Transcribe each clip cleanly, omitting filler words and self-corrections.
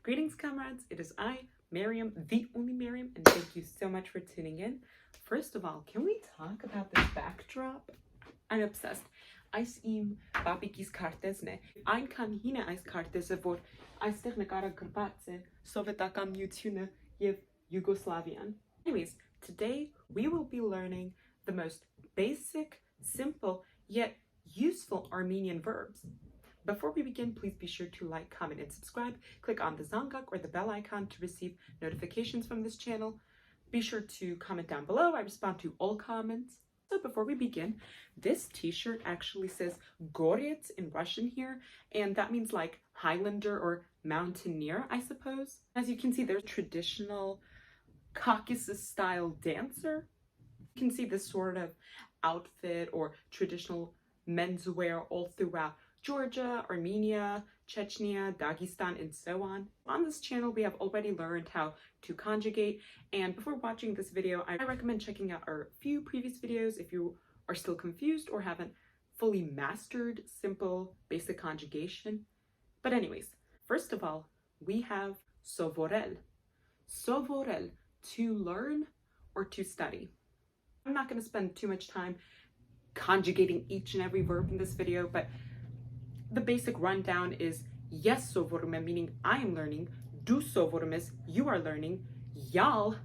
Greetings, comrades. It is I, Miriam, the only Miriam, and thank you so much for tuning in. First of all, can we talk about this backdrop? I'm obsessed. Ais im babikis kartezne. Ein kan hine ais karteze vor aistech nekara grbatze Sovetakan Mutune Yev Yugoslavian. Anyways, today we will be learning the most basic, simple, yet useful Armenian verbs. Before we begin, please be sure to like, comment, and subscribe. Click on the zangak or the bell icon to receive notifications from this channel. Be sure to comment down below. I respond to all comments. So before we begin, this t-shirt actually says Gorets in Russian here, and that means like Highlander or mountaineer, I suppose. As you can see, there's a traditional Caucasus-style dancer. You can see this sort of outfit or traditional menswear all throughout Georgia, Armenia, Chechnya, Dagestan, and so on. On this channel, we have already learned how to conjugate, and before watching this video, I recommend checking out our few previous videos if you are still confused or haven't fully mastered simple basic conjugation. But anyways, first of all, we have sovorel. Sovorel, to learn or to study. I'm not going to spend too much time conjugating each and every verb in this video, but the basic rundown is yes sovorume, meaning I am learning, du sovorumes, you are learning, y'all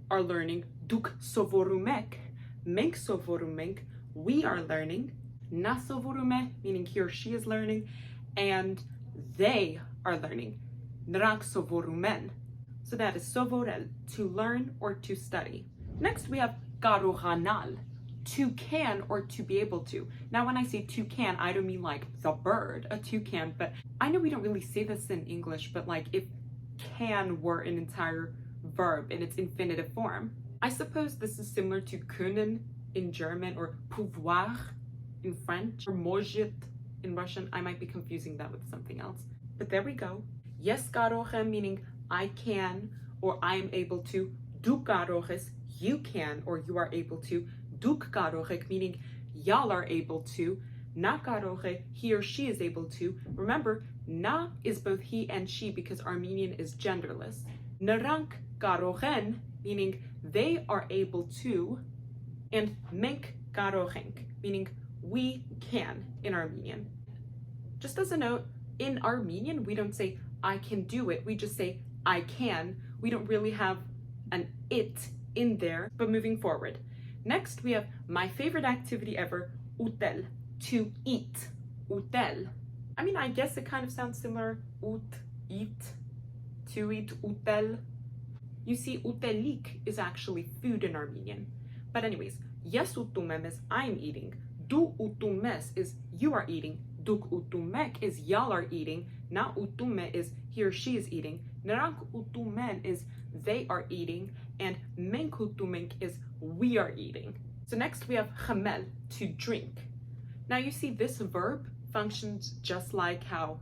are learning, duk sovorumek, menk sovorumenk, we are learning, na sovorume, meaning he or she is learning, and they are learning, nrank sovorumen. So that is sovorel, to learn or to study. Next we have garohanal, to can or to be able to. Now when I say to can, I don't mean like the bird, a toucan, but I know we don't really say this in English, but like if can were an entire verb in its infinitive form. I suppose this is similar to können in German or pouvoir in French or может in Russian. I might be confusing that with something else, but there we go. Yes garoche, meaning I can or I am able to. Du garoches, you can or you are able to. Duk garochek, meaning y'all are able to. Na garoche, he or she is able to. Remember, na is both he and she because Armenian is genderless. Narank garochen, meaning they are able to. And menk garochenk, meaning we can in Armenian. Just as a note, in Armenian, we don't say I can do it. We just say I can. We don't really have an it in there, but moving forward. Next, we have my favorite activity ever, utel, to eat, utel. I mean, I guess it kind of sounds similar, ut, eat, to eat, utel. You see, utelik is actually food in Armenian. But anyways, yes utumem is I'm eating, du utumes is you are eating, duk utumek is y'all are eating, na utume is he or she is eating, narank utumen is they are eating, and menkutumink is we are eating. So next we have chamel, to drink. Now you see this verb functions just like how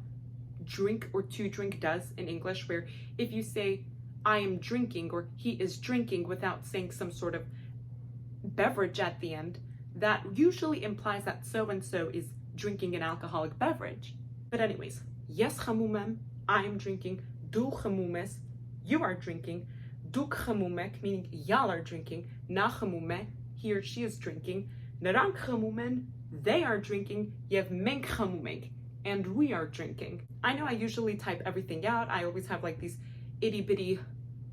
drink or to drink does in English, where if you say I am drinking or he is drinking without saying some sort of beverage at the end, that usually implies that so-and-so is drinking an alcoholic beverage. But anyways, yes chamumem, I am drinking, du chamumes, you are drinking, duk chamumek, meaning y'all are drinking, na chamume, he or she is drinking, narank chamumen, they are drinking, yev menk chamumek, and we are drinking. I know I usually type everything out. I always have like these itty-bitty,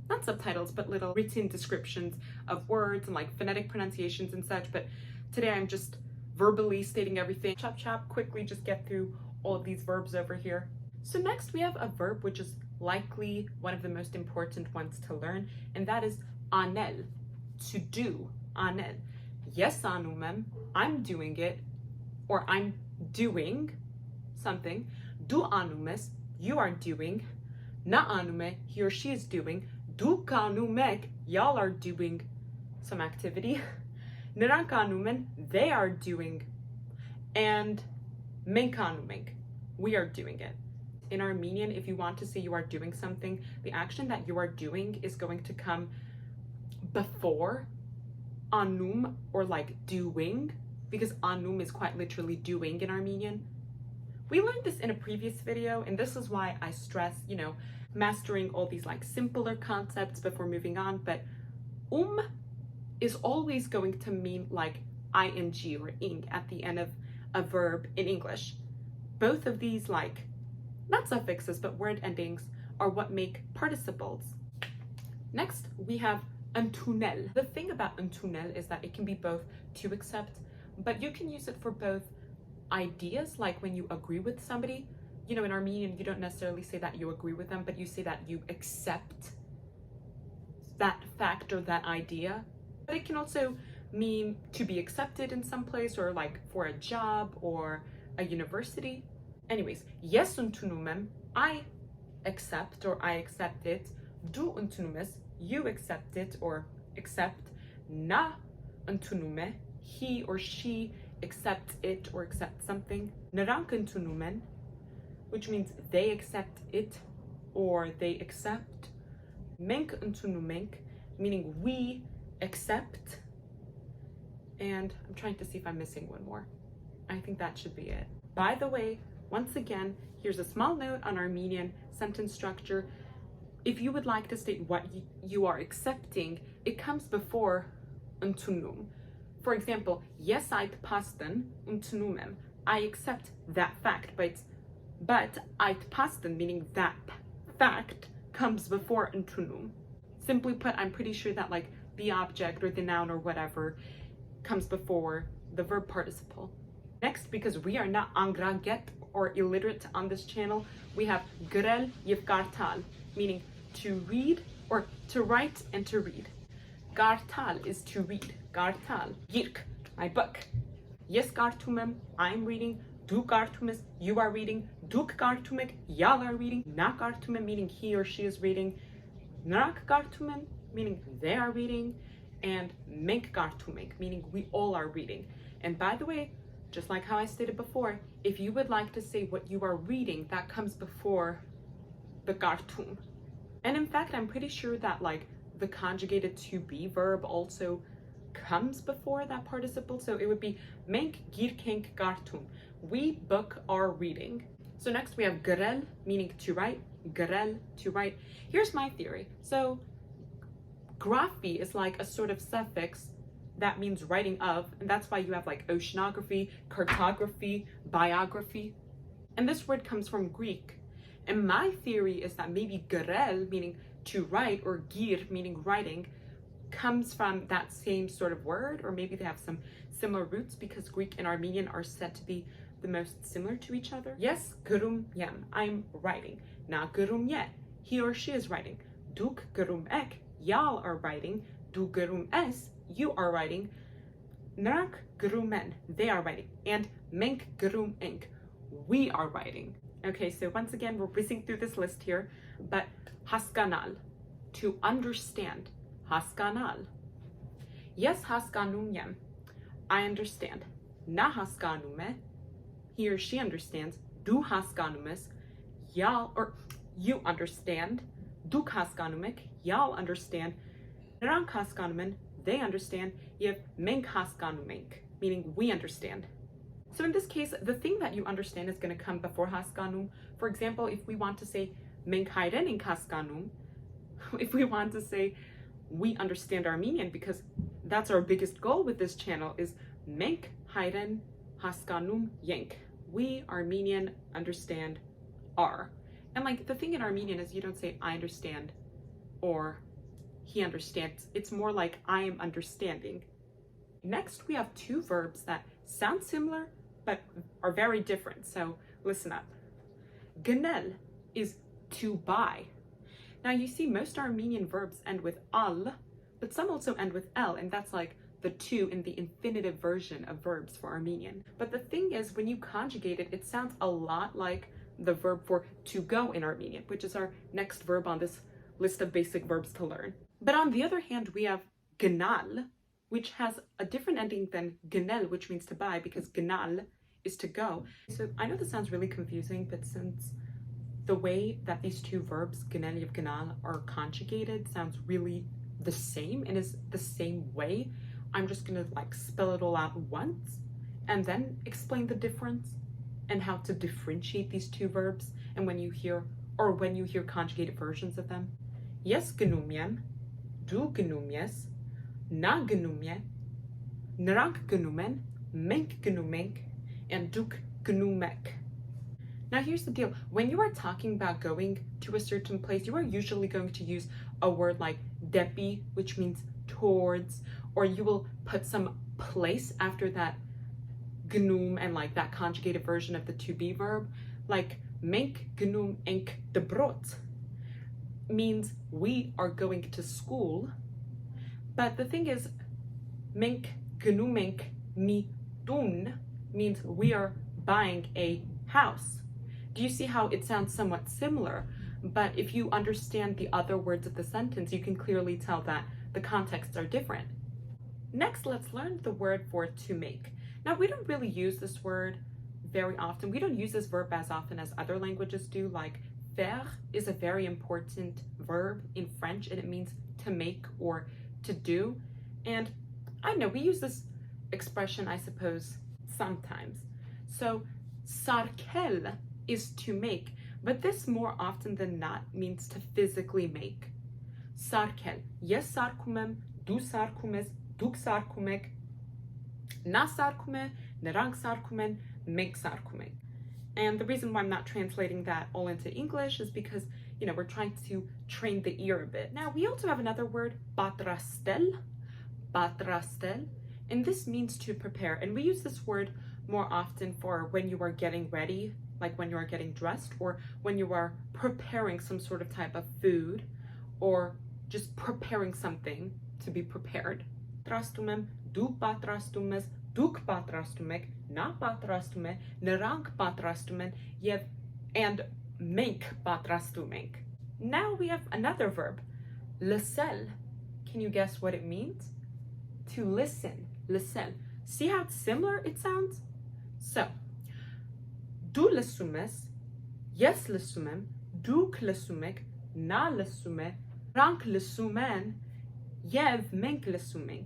not subtitles, but little written descriptions of words and like phonetic pronunciations and such, but today I'm just verbally stating everything. Chop chop, quickly just get through all of these verbs over here. So next we have a verb which is likely one of the most important ones to learn, and that is anel, to do, anel. Yes anumem, I'm doing it, or I'm doing something. Du anumes, you are doing. Na anume, he or she is doing. Du kanumek, y'all are doing some activity. Narank anumen, they are doing. And menkanumek, we are doing it. In Armenian, if you want to say you are doing something, the action that you are doing is going to come before anum, or like doing, because anum is quite literally doing in Armenian. We learned this in a previous video, and this is why I stress, mastering all these like simpler concepts before moving on. But is always going to mean like ing or ing at the end of a verb in English. Both of these, like, not suffixes, but word endings are what make participles. Next, we have un tunnel. The thing about un tunnel is that it can be both to accept, but you can use it for both ideas, like when you agree with somebody. You know, in Armenian, you don't necessarily say that you agree with them, but you say that you accept that fact or that idea. But it can also mean to be accepted in some place, or like for a job or a university. Anyways, yes untunumem, I accept or I accept it. Du untunumes, you accept it or accept. Na untunume, he or she accepts it or accepts something. Narank untunumen, which means they accept it or they accept. Menk untunumenk, meaning we accept. And I'm trying to see if I'm missing one more. I think that should be it. By the way, once again, here's a small note on Armenian sentence structure. If you would like to state what you are accepting, it comes before untunum. For example, yes ait pastan untunumem. I accept that fact, but ait pastan, meaning that fact, comes before untunum. Simply put, I'm pretty sure that like the object or the noun or whatever comes before the verb participle. Next, because we are not angraget or illiterate on this channel, we have grel yev gartal, meaning to read or to write and to read. Gartal is to read. Gartal, yirk, my book. Yes gartumem, I'm reading. Du gartumes, you are reading. Duk gartumek, y'all are reading. Na gartumem, meaning he or she is reading. Narak gartumem, meaning they are reading. And menk gartumek, meaning we all are reading. And by the way, just like how I stated before, if you would like to say what you are reading, that comes before the gartum. And in fact, I'm pretty sure that like the conjugated to be verb also comes before that participle. So it would be menk girkenk gartum. We book our reading. So next we have grel, meaning to write. Grel, to write. Here's my theory. So graphy is like a sort of suffix that means writing of, and that's why you have like oceanography, cartography, biography. And this word comes from Greek. And my theory is that maybe grel, meaning to write, or gir, meaning writing, comes from that same sort of word, or maybe they have some similar roots, because Greek and Armenian are said to be the most similar to each other. Yes, gurum yem, I'm writing. Na gurum ye, he or she is writing. Duk gurum ek, y'all are writing. Du gurum es, you are writing. Narak gurumen, they are writing. And menk gurum ink, we are writing. Okay, so once again, we're whizzing through this list here, but haskanal, to understand. Haskanal. Yes, haskanum yem, I understand. Na haskanume, he or she understands. Du haskanumes, y'all, or you understand. Duk haskanumek, y'all understand. Narank haskanumen, they understand. You have menk haskanumenk, meaning we understand. So in this case, the thing that you understand is going to come before haskanum. For example, if we want to say menk hayrenin haskanum, if we want to say we understand Armenian, because that's our biggest goal with this channel, is menk hayren haskanum yenk. We Armenian understand R. And like the thing in Armenian is you don't say I understand or he understands. It's more like I am understanding. Next, we have two verbs that sound similar but are very different. So listen up. Ganel is to buy. Now you see most Armenian verbs end with al, but some also end with l, and that's like the to in the infinitive version of verbs for Armenian. But the thing is, when you conjugate it, it sounds a lot like the verb for to go in Armenian, which is our next verb on this list of basic verbs to learn. But on the other hand, we have ganal, which has a different ending than ganel, which means to buy, because ganal is to go. So I know this sounds really confusing, but since the way that these two verbs, ganel and ganal, are conjugated sounds really the same and is the same way, I'm just gonna like spell it all out once and then explain the difference and how to differentiate these two verbs. And when you hear or when you hear conjugated versions of them. Yes gnumiem, du gnumies, na gnumie, nrank gnumen, menk gnumenk, and duk gnumek. Now here's the deal. When you are talking about going to a certain place, you are usually going to use a word like depi, which means towards, or you will put some place after that gnum and like that conjugated version of the to be verb, like menk gnum enk de brot means we are going to school. But the thing is, menk gnumenk ni dun means we are buying a house. Do you see how it sounds somewhat similar? But if you understand the other words of the sentence, you can clearly tell that the contexts are different. Next, let's learn the word for to make. Now, we don't really use this word very often. We don't use this verb as often as other languages do. Like faire is a very important verb in French, and it means to make or to do. And I know we use this expression, I suppose, sometimes. So sarkel is to make, but this more often than not means to physically make. Sarkel, yes sarkumem, du sarkumes, duk sarkumek, na sarkume, nerang sarkumen, menk sarkumek. And the reason why I'm not translating that all into English is because, you know, we're trying to train the ear a bit. Now, we also have another word, batrastel, and this means to prepare. And we use this word more often for when you are getting ready, like when you are getting dressed, or when you are preparing some sort of type of food, or just preparing something to be prepared. Patrastumem, du patrastumes, duk patrastumek, na patrastume, nerank patrastumen, yev, and menk patrastumenk. Now we have another verb, lesel. Can you guess what it means? To listen, lesel. See how similar it sounds? So, du lesumes, yes lesumem, duk lesumek, na lesume, rank lesumen, yev menk lesumenk.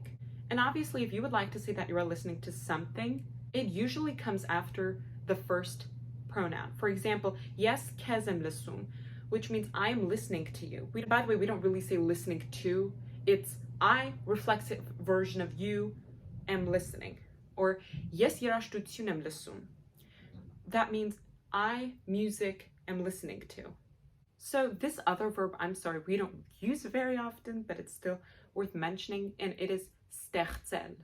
And obviously, if you would like to say that you are listening to something, it usually comes after the first pronoun. For example, yes kezem lesum, which means I am listening to you. By the way, we don't really say listening to. It's I, reflexive version of you, am listening. Or yes yerashtutunem lesum. That means I, music, am listening to. So this other verb, I'm sorry, we don't use very often, but it's still worth mentioning, and it is sterzel,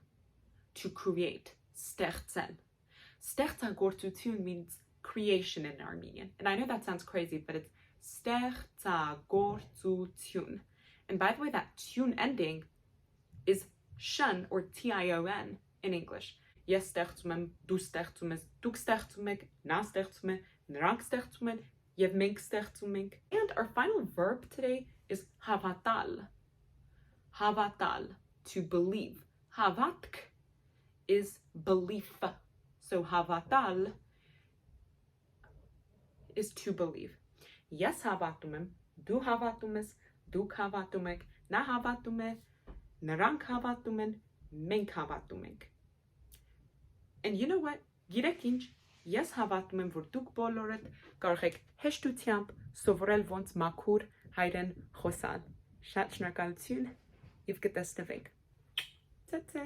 to create, sterzel. Stertzagortutun means creation in Armenian. And I know that sounds crazy, but it's stertzagortutun. And by the way, that tune ending is shun or tion in English. Yes stertzumem, du stertzumes, duk stertzumek, na stertzume, nrank stertzumen, yev menk stertzumink. And our final verb today is havatal. Havatal, to believe. Havatk is belief. So havatal is to believe. Yes havatumem, du havatumes, duk havatumek, na havatume, narank havatumen, menk havatumenk. And you know what? Գիտեք ինչ, ես հավատում եմ, որ դուք բոլորդ կարող եք հեշտությամբ սովորել ոնց մաքուր հայերեն խոսալ։ Շատ շնորհակալություն եւ կտեսնվենք։ Ցե ցե